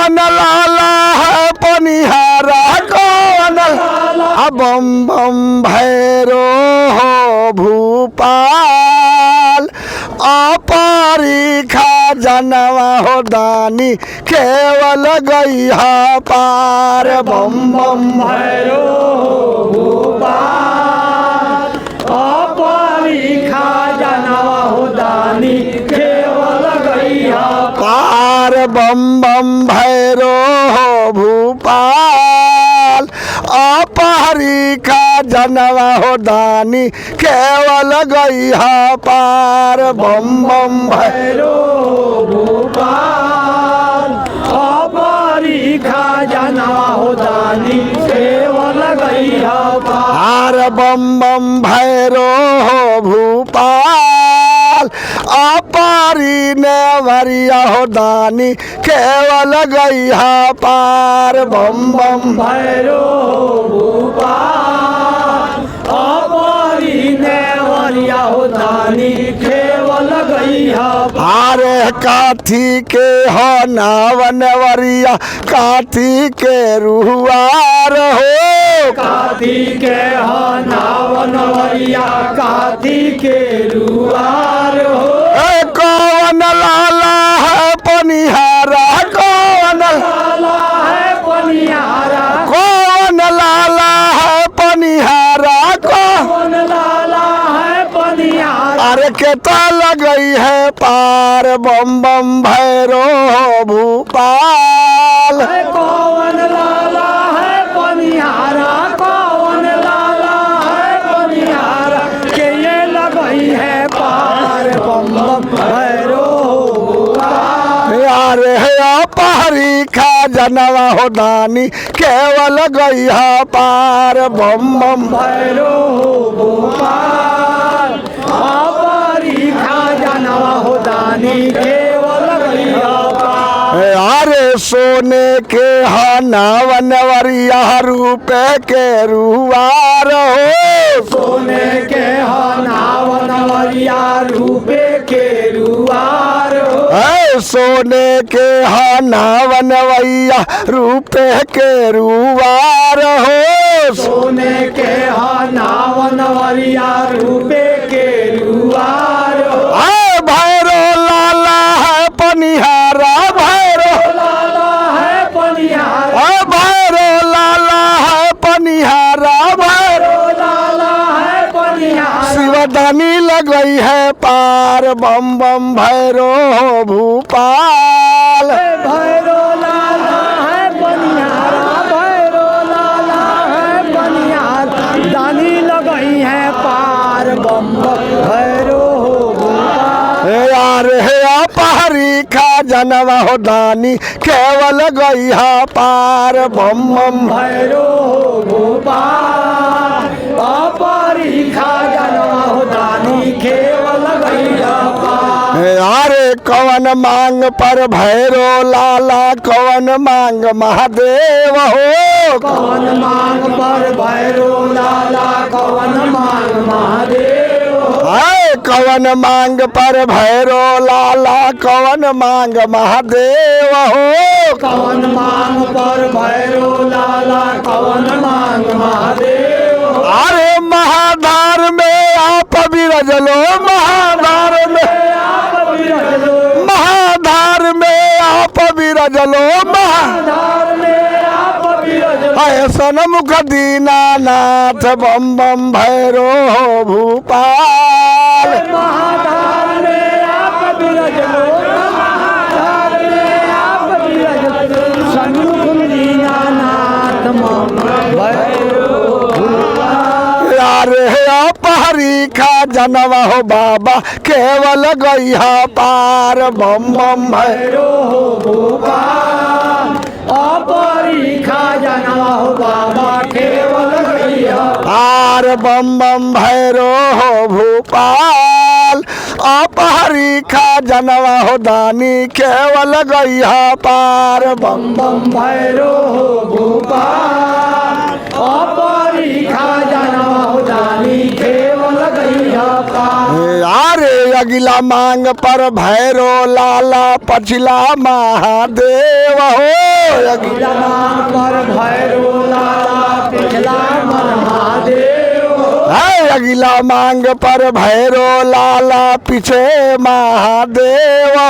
कौन लाला है पनिहारा कौन बम बम भैरो हो भूपाल अपारी खजानवा हो दानी केवल गई पार बम बम भैरो भूपाल अपारी खजानवा हो दानी केवल गैया पार बम बम भैरो हो भूपाल अपहरी खजानवा हो दानी केवल गई पार बम बम भैरो भूपाल अपारी खजानवा हो दानी केवल गैया पार बम बम भैरो हो भूपाल अपारी नेवरिया हो दानी केवल गई पार बम बम भैरो भूपाल अपारी नेवरिया हो दानी केवल गैया अरे काथी के हो नावनवरिया काथी के रुआर हो काथी के हो नावनवरिया काथी के रुआर हो कौन लाला है पनिहारा कौन लाला है पनिहारा कौन लाला है पनिहारा कौन लाला है पनिहारा अरे केता लगई है पार बम बम भैरो भूपाल कौन लाला है पनिहारा कौन लाला है पनिहारा के ये लगई है पार बम बम भैरो अरे अपहरी खजानवा हो दानी केवल गई पार बम बम भैरो भूपाल अपारी खजानवा हो दानी केवल गैया अरे सोने के नावनवरिया रुपए के रुआर हो सोने के नावनवरिया रूपे के रुआर हो सोने के नावनवैया रुपए के रुआर हो सोने के नावनवरिया रूपे के रुआर हो भैरो लाला है पनिहारा भैरो लाला है पनिहारा भैरो लाला है पनिहारा भैरो लाला है पनिहारा शिवदानी लगई है पार बम बम भैरो भूपाल भैरो लाला है पनिहारा भैरो लाला है पनिहारा दानी लगई है पार बम बम भैरो यार हे अपहरी खजानवा हो दानी केवल गई पार बम बम भैरो भूपाल अपारी खजानवा हो दानी केवल गैया अरे कवन मांग पर भैरो लाला कवन मांग महादेव हो कवन मांग पर भैरो लाला कवन मांग महादेव कवन मांग पर भैरो लाला कवन मांग महादेव हो कवन मांग पर भैरो लाला कवन मांग महादेव अरे महाधार में आप विरजलो महाधार में महाधार में आप विरजलो महाधार में आप विरजलो ऐसन मुख दीनानाथ बम बम भैरो भूपाल महाधार में आप विरजलो महाधार में आप विरजलो सन्मुख दीनानाथ भैरो यार हे अपहरी खजानवा हो बाबा केवल गई पार बम बम भैरो भूपाल अपहरी खजानवा हो बाबा केवल गैया पार बम बम भैरो भूपाल अपहरी खजानवा हो दानी केवल गई पार बम बम भैरो भूपाल अपहरी खजानवा हो दानी केवल गैया अरे अगिला मांग पर भैरो लाला पछिला महादेव हो अगला मांग पर भैरो लाला पीछे महादेव हो।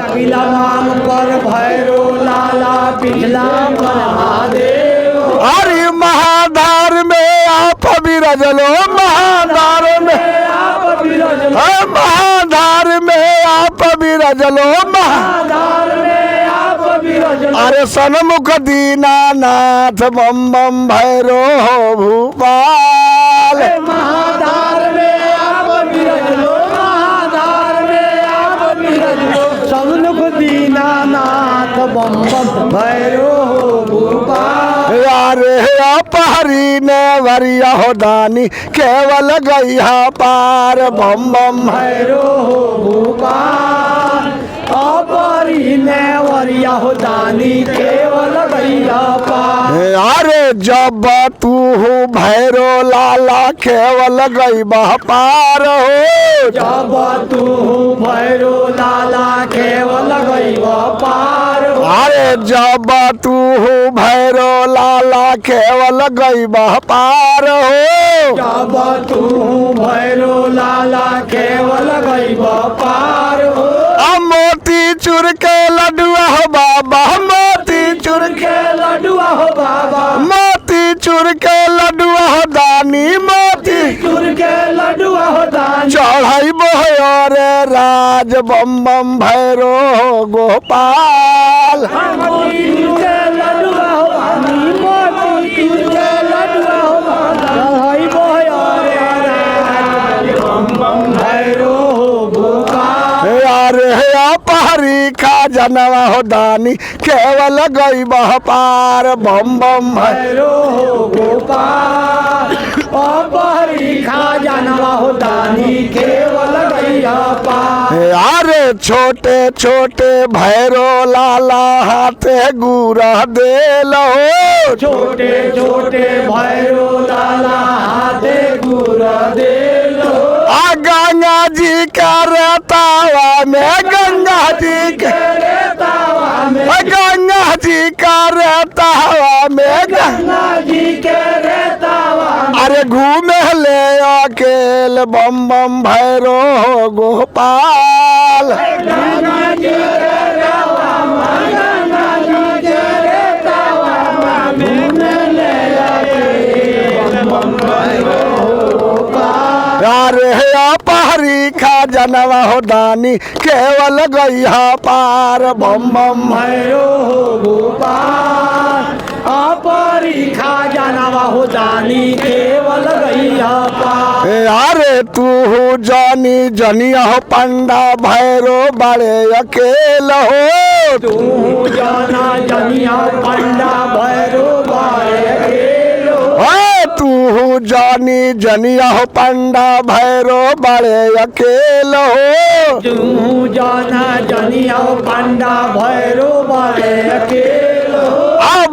अगला मांग पर भैरो लाला पिछला महादेव। अरे महाधार में आप विरजलो महाधार में आप विरजलो महाधार में आप विरजलो महाधार में आप विरजलो। अरे सन्मुख दीनानाथ बम बम भैरो हो भूपाल। महाधार में आप विरजलो महाधार में आप विरजलो। सन्मुख दीनानाथ बम बम भैरो हो भूपाल। यारे अपहरी ने वरिया हो दानी केवल गैया पार बम बम भैरो हो भूपाल। अपहरी ने वरिया हो दानी केवल गैया पार। अरे जब तू भैरो लाला केवल गई पार हो। जब तू भैरो लाला केवल गई पार हो। अरे जब तू भैरो लाला केवल गई पार हो। जब तू भैरो लाला केवल गई पार हो। मोती चूर के लड्डुआ हो बाबा मोती चूर के लड्डुआ हो बाबा। मोती चूर के लड्डुआ हो दानी मोती चूर के लड्डुआ हो दानी। चढ़ाई बोयो रे राज बम बम भैरो हो गोपाल। मोती चूर के लड्डुआ हो दानी मोती चूर के लड्डुआ हो दानी। बोयो रे राज बम बम भैरो हो गोपाल। अरे अपहरी खा जनवा हो दानी केवल गई पार बम बम भैरो हो गोपाल। अपहरी खा जनवा हो दानी केवल गैया पार। अरे छोटे छोटे भैरो लाला हाथे गुरा दे लो। छोटे छोटे भैरो लाला हाथे गुरा दे लो। गंगा जी का रेतावा में गंगा जी के रेतावा में गंगा जी का रेतावा में गंगा जी के रेतावा में। अरे घूमे ले अकेल बम बम भैरो हो गोपाल। गंगा जी के रेतावा में गंगा जी के रेतावा में घूमे ले अकेल बम भैरो हो गोपाल। अरे अपहरी खा जनवा हो दानी केवल गैया पार बम बम भैरो हो गोपाल। अपहरी खा जनवा हो दानी केवल गैया पार। अरे तू जानी जनिया हो पंडा भैरो बड़े अकेल हो। तू जाना जनिया पंडा भैरो बारे अकेलो। तू जानी जनिया हो पंडा भैरो बड़े अकेल हो। तू जाना जनिया पंडा भैरो बारे अकेलो।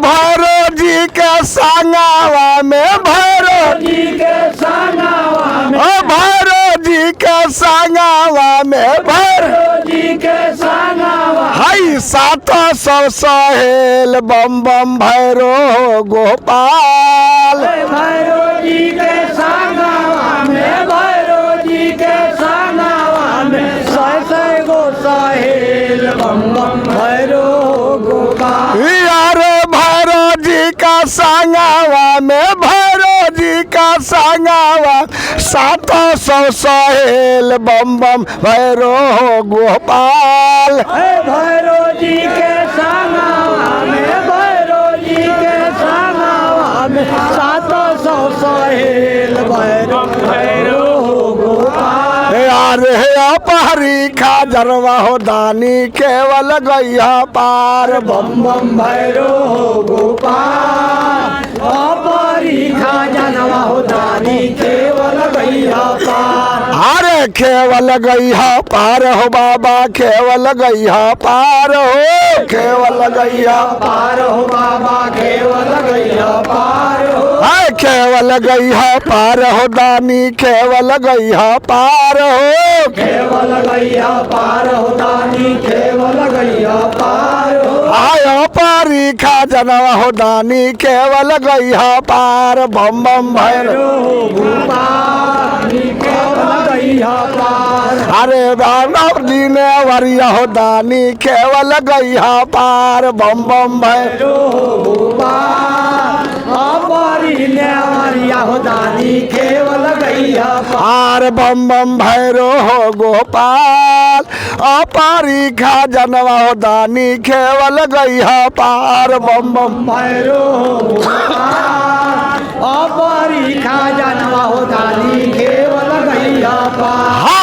भैरो जी के संगावा में भैरो जी के संगावा में भैरो जी के संगावा में भैरो जी के संगावा। हाई सात सौ सहेल बम बम भैरो हो गोपाल। भैरो जी के संगावा में भैरो जी के संगावा में सै गो सहेल बम बम भैरो हो गोपाल। यारे भैरो जी का संगावा में भैरो जी का संगावा 700 सहेल बम बम भैरो हो गोपाल। भैरो जी के संगावा में भैरो जी के संगावा में 700 सहेल भैरो हो गोपाल। यारे अपहरी खा जनवा हो दानी केवल गैया पार बम बम भैरो हो गोपाल। अपहरी खा जनवा हो दानी केवल गैया पार। अरे केवल गैया पार हो बाबा केवल गैया पार हो। केवल गैया पार हो बाबा केवल गैया पार हो। केवल गैया पार हो दानी केवल गैया पार हो। केवल गैया पार हो दानी केवल गैया पार हो। आयो पारी खा जनवा हो दानी केवल गैया पार बम बम भैरो भूपाल केवल गैया पार अरे बाबा दीने वरिया हो दानी केवल गैया पार बम बम भैरो भूपाल अपारी नेवरिया हो दानी केवल गैया पार बम बम भैरो हो गोपाल अपारी खा जनवा हो दानी केवल गैया पार बम बम भैरो अपारी खा जनवा हो दानी केवल गैया पार